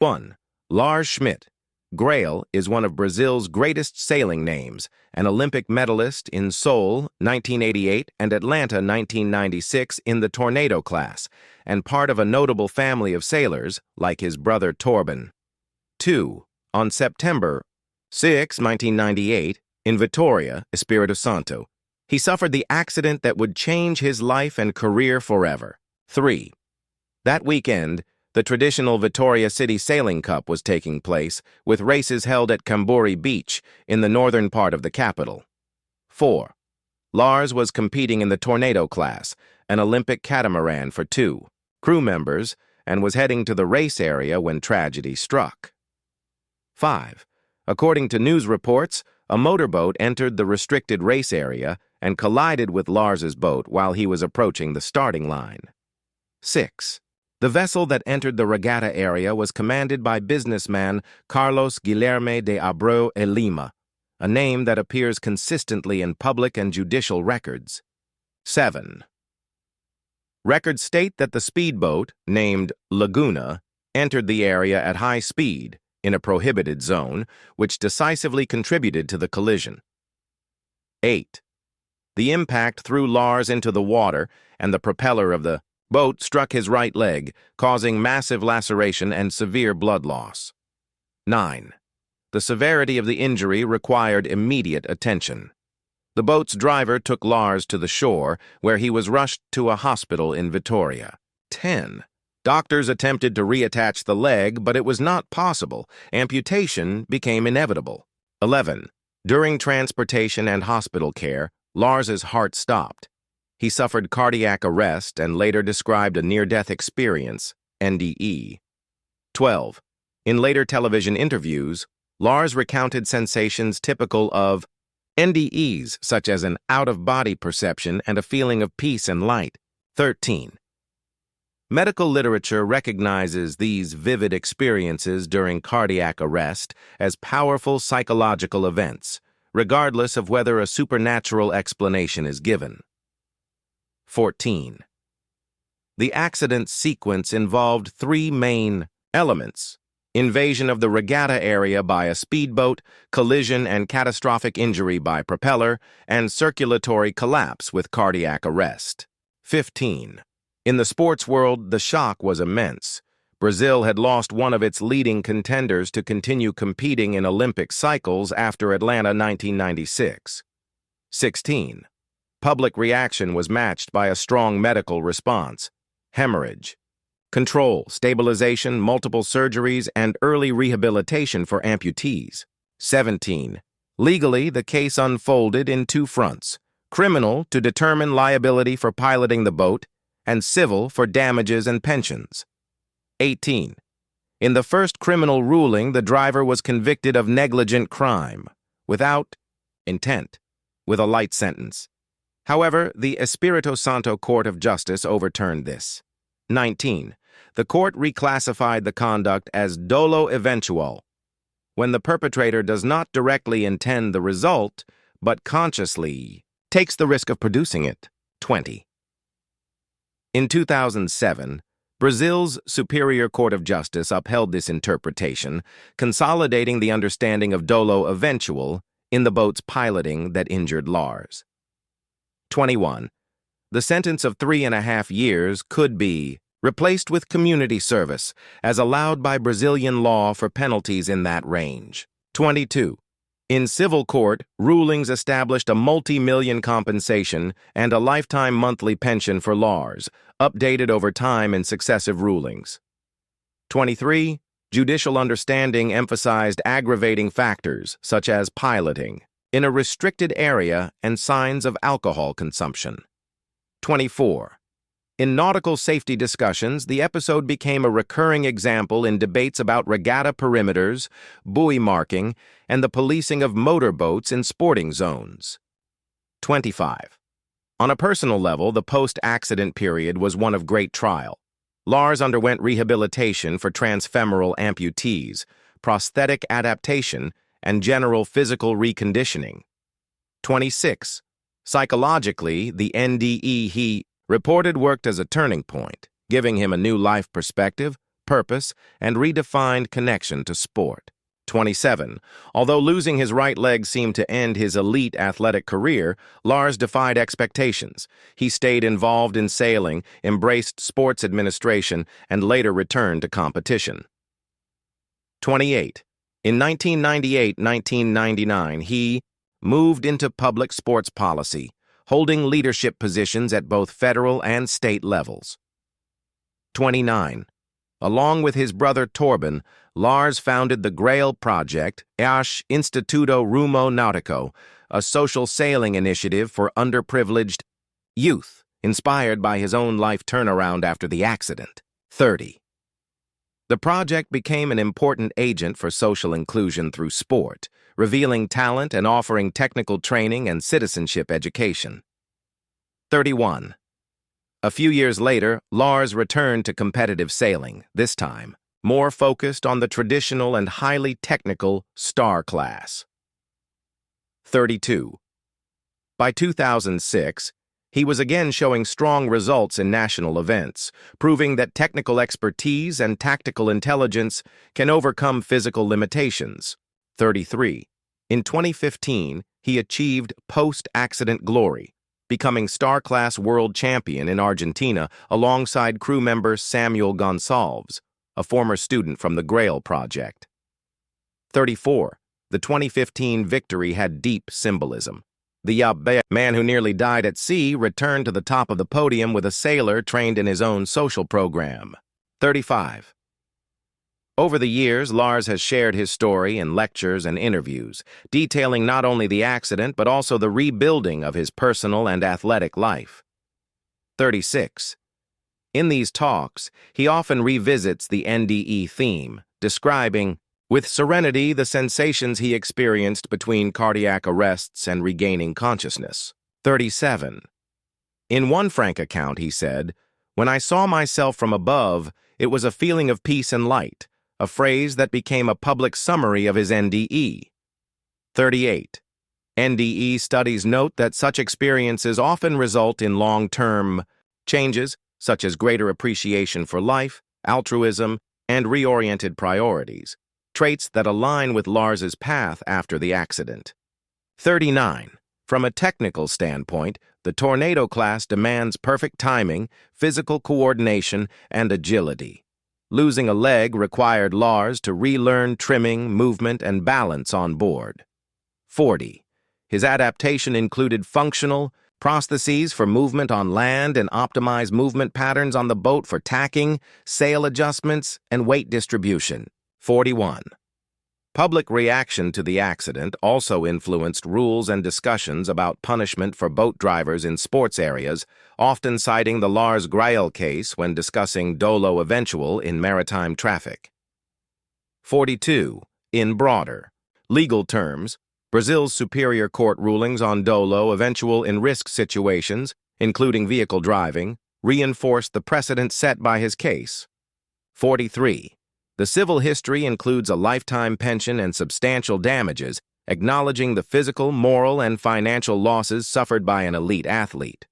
1. Lars Schmidt. Grael is one of Brazil's greatest sailing names, an Olympic medalist in Seoul 1988 and Atlanta 1996 in the Tornado class, and part of a notable family of sailors like his brother Torben. 2. On September 6, 1998, in Vitória, Espírito Santo, he suffered the accident that would change his life and career forever. 3. That weekend, the traditional Vitória City Sailing Cup was taking place, with races held at Cambori Beach in the northern part of the capital. 4. Lars was competing in the Tornado class, an Olympic catamaran for 2 crew members, and was heading to the race area when tragedy struck. 5. According to news reports, a motorboat entered the restricted race area and collided with Lars's boat while he was approaching the starting line. 6. The vessel that entered the regatta area was commanded by businessman Carlos Guilherme de Abreu e Lima, a name that appears consistently in public and judicial records. 7. Records state that the speedboat, named Laguna, entered the area at high speed, in a prohibited zone, which decisively contributed to the collision. 8. The impact threw Lars into the water, and the propeller of the boat struck his right leg, causing massive laceration and severe blood loss. 9. The severity of the injury required immediate attention. The boat's driver took Lars to the shore, where he was rushed to a hospital in Vitória. 10. Doctors attempted to reattach the leg, but it was not possible. Amputation became inevitable. 11. During transportation and hospital care, Lars's heart stopped. He suffered cardiac arrest and later described a near-death experience, NDE. 12. In later television interviews, Lars recounted sensations typical of NDEs, such as an out-of-body perception and a feeling of peace and light. 13. Medical literature recognizes these vivid experiences during cardiac arrest as powerful psychological events, regardless of whether a supernatural explanation is given. 14. The accident sequence involved 3 main elements: invasion of the regatta area by a speedboat, collision and catastrophic injury by propeller, and circulatory collapse with cardiac arrest. 15. In the sports world, the shock was immense. Brazil had lost one of its leading contenders to continue competing in Olympic cycles after Atlanta 1996. 16. Public reaction was matched by a strong medical response: hemorrhage, control, stabilization, multiple surgeries, and early rehabilitation for amputees. 17. Legally, the case unfolded in 2 fronts: criminal to determine liability for piloting the boat, and civil for damages and pensions. 18. In the first criminal ruling, the driver was convicted of negligent crime, without intent, with a light sentence. However, the Espírito Santo Court of Justice overturned this. 19. The court reclassified the conduct as dolo eventual, when the perpetrator does not directly intend the result, but consciously takes the risk of producing it. 20. In 2007, Brazil's Superior Court of Justice upheld this interpretation, consolidating the understanding of dolo eventual in the boat's piloting that injured Lars. 21. The sentence of 3.5 years could be replaced with community service, as allowed by Brazilian law for penalties in that range. 22. In civil court, rulings established a multi-million compensation and a lifetime monthly pension for Lars, updated over time in successive rulings. 23. Judicial understanding emphasized aggravating factors, such as piloting, in a restricted area and signs of alcohol consumption. 24. In nautical safety discussions, the episode became a recurring example in debates about regatta perimeters, buoy marking, and the policing of motorboats in sporting zones. 25. On a personal level, the post-accident period was one of great trial. Lars underwent rehabilitation for transfemoral amputees, prosthetic adaptation, and general physical reconditioning. 26. Psychologically, the NDE he reported worked as a turning point, giving him a new life perspective, purpose and redefined connection to sport. 27. Although losing his right leg seemed to end his elite athletic career, Lars defied expectations. He stayed involved in sailing, embraced sports administration, and later returned to competition. 28. In 1998-1999, he moved into public sports policy, holding leadership positions at both federal and state levels. 29. Along with his brother Torben, Lars founded the Grael Project, Instituto Rumo Nautico, a social sailing initiative for underprivileged youth, inspired by his own life turnaround after the accident. 30. The project became an important agent for social inclusion through sport, revealing talent and offering technical training and citizenship education. 31. A few years later, Lars returned to competitive sailing, this time more focused on the traditional and highly technical star class. 32. By 2006, he was again showing strong results in national events, proving that technical expertise and tactical intelligence can overcome physical limitations. 33. In 2015, he achieved post-accident glory, becoming star-class world champion in Argentina alongside crew member Samuel Gonçalves, a former student from the Grael Project. 34. The 2015 victory had deep symbolism. The man who nearly died at sea returned to the top of the podium with a sailor trained in his own social program. 35. Over the years, Lars has shared his story in lectures and interviews, detailing not only the accident but also the rebuilding of his personal and athletic life. 36. In these talks, he often revisits the NDE theme, describing, with serenity, the sensations he experienced between cardiac arrests and regaining consciousness. 37. In one frank account, he said, "When I saw myself from above, it was a feeling of peace and light," a phrase that became a public summary of his NDE. 38. NDE studies note that such experiences often result in long-term changes, such as greater appreciation for life, altruism, and reoriented priorities, traits that align with Lars's path after the accident. 39. From a technical standpoint, the Tornado class demands perfect timing, physical coordination, and agility. Losing a leg required Lars to relearn trimming, movement, and balance on board. 40. His adaptation included functional prostheses for movement on land and optimized movement patterns on the boat for tacking, sail adjustments, and weight distribution. 41. Public reaction to the accident also influenced rules and discussions about punishment for boat drivers in sports areas, often citing the Lars Grael case when discussing dolo eventual in maritime traffic. 42. In broader legal terms, Brazil's superior court rulings on dolo eventual in risk situations, including vehicle driving, reinforced the precedent set by his case. 43. The civil history includes a lifetime pension and substantial damages, acknowledging the physical, moral, and financial losses suffered by an elite athlete.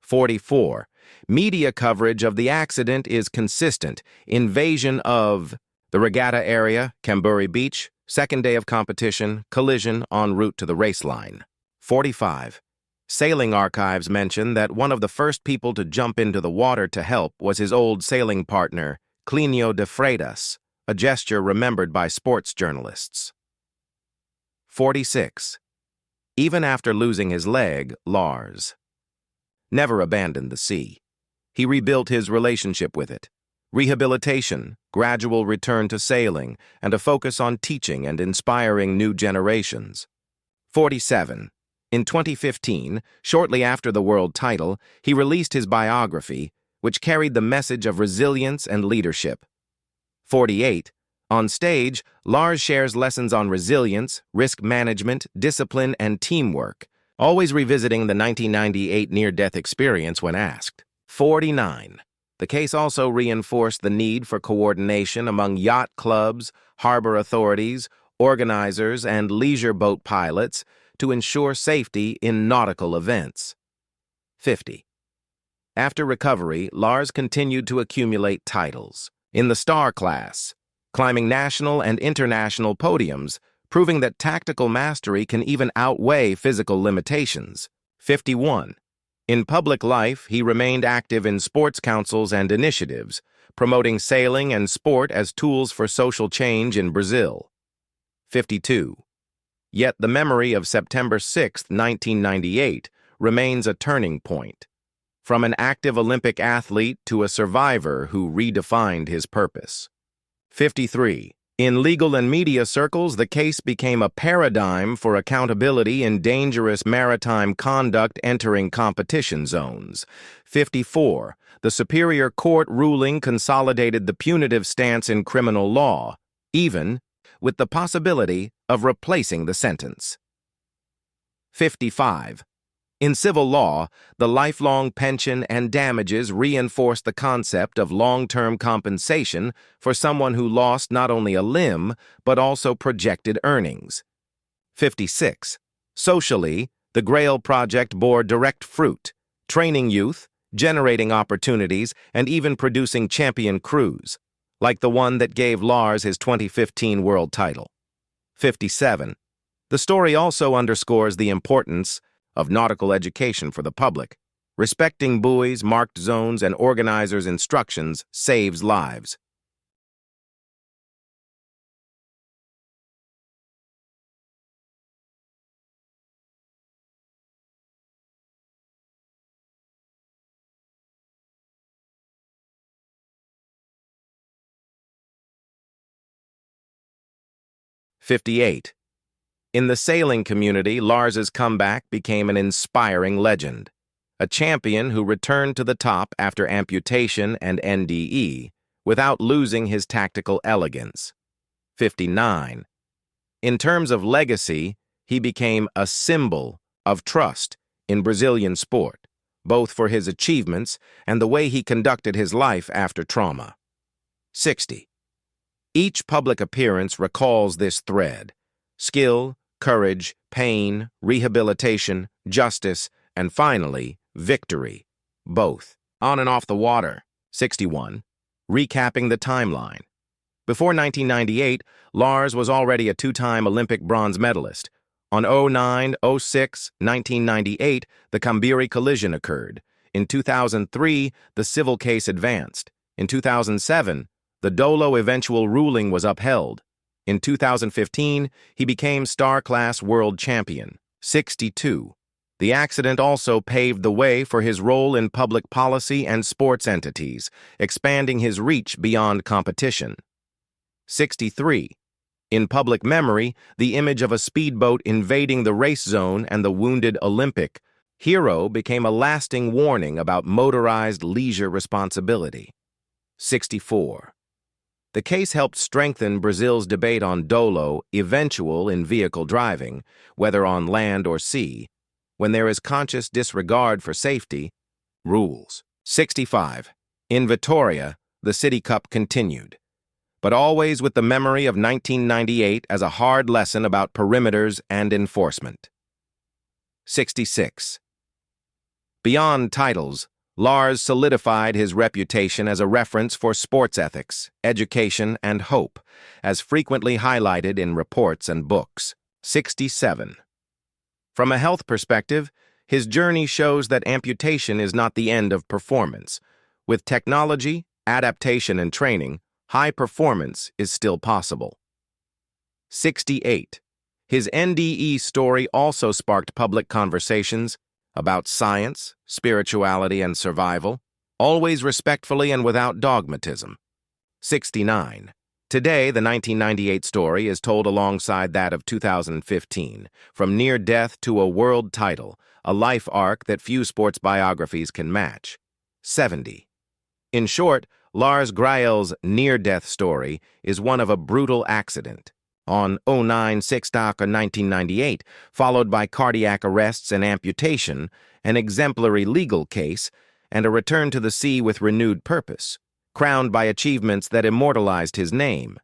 44. Media coverage of the accident is consistent. Invasion of the regatta area, Camburi Beach, second day of competition, collision en route to the race line. 45. Sailing archives mention that one of the first people to jump into the water to help was his old sailing partner, Clinio de Freitas, a gesture remembered by sports journalists. 46. Even after losing his leg, Lars never abandoned the sea. He rebuilt his relationship with it. Rehabilitation, gradual return to sailing, and a focus on teaching and inspiring new generations. 47. In 2015, shortly after the world title, he released his biography, which carried the message of resilience and leadership. 48. On stage, Lars shares lessons on resilience, risk management, discipline, and teamwork, always revisiting the 1998 near-death experience when asked. 49. The case also reinforced the need for coordination among yacht clubs, harbor authorities, organizers, and leisure boat pilots to ensure safety in nautical events. 50. After recovery, Lars continued to accumulate titles. in the star class, climbing national and international podiums, proving that tactical mastery can even outweigh physical limitations. 51. In public life, he remained active in sports councils and initiatives, promoting sailing and sport as tools for social change in Brazil. 52. Yet the memory of September 6, 1998, remains a turning point. From an active Olympic athlete to a survivor who redefined his purpose. 53. In legal and media circles, the case became a paradigm for accountability in dangerous maritime conduct entering competition zones. 54. The Superior Court ruling consolidated the punitive stance in criminal law, even with the possibility of replacing the sentence. 55. In civil law, the lifelong pension and damages reinforce the concept of long-term compensation for someone who lost not only a limb, but also projected earnings. 56. Socially, the Grael Project bore direct fruit, training youth, generating opportunities, and even producing champion crews, like the one that gave Lars his 2015 world title. 57. The story also underscores the importance of nautical education for the public. Respecting buoys, marked zones, and organizers' instructions saves lives. '58. In the sailing community, Lars's comeback became an inspiring legend. A champion who returned to the top after amputation and NDE without losing his tactical elegance. 59. In terms of legacy, he became a symbol of trust in Brazilian sport, both for his achievements and the way he conducted his life after trauma. 60. Each public appearance recalls this thread: skill, courage, pain, rehabilitation, justice, and finally, victory. Both, on and off the water. 61. Recapping the timeline. Before 1998, Lars was already a two-time Olympic bronze medalist. On 09, 06, 1998, the Cambiri collision occurred. In 2003, the civil case advanced. In 2007, the Dolo eventual ruling was upheld. In 2015, he became star-class world champion. 62. The accident also paved the way for his role in public policy and sports entities, expanding his reach beyond competition. 63. In public memory, the image of a speedboat invading the race zone and the wounded Olympic hero became a lasting warning about motorized leisure responsibility. 64. The case helped strengthen Brazil's debate on dolo, eventual in vehicle driving, whether on land or sea, when there is conscious disregard for safety rules. 65. In Vitória, the City Cup continued, but always with the memory of 1998 as a hard lesson about perimeters and enforcement. 66. Beyond titles, Lars solidified his reputation as a reference for sports ethics, education, and hope, as frequently highlighted in reports and books. 67. From a health perspective, his journey shows that amputation is not the end of performance. With technology, adaptation, and training, high performance is still possible. 68. His NDE story also sparked public conversations about science, spirituality, and survival, always respectfully and without dogmatism. 69. Today, the 1998 story is told alongside that of 2015, from near death to a world title, a life arc that few sports biographies can match. 70. In short, Lars Grael's near-death story is one of a brutal accident. On 09/6 1998, followed by cardiac arrests and amputation, an exemplary legal case, and a return to the sea with renewed purpose, crowned by achievements that immortalized his name.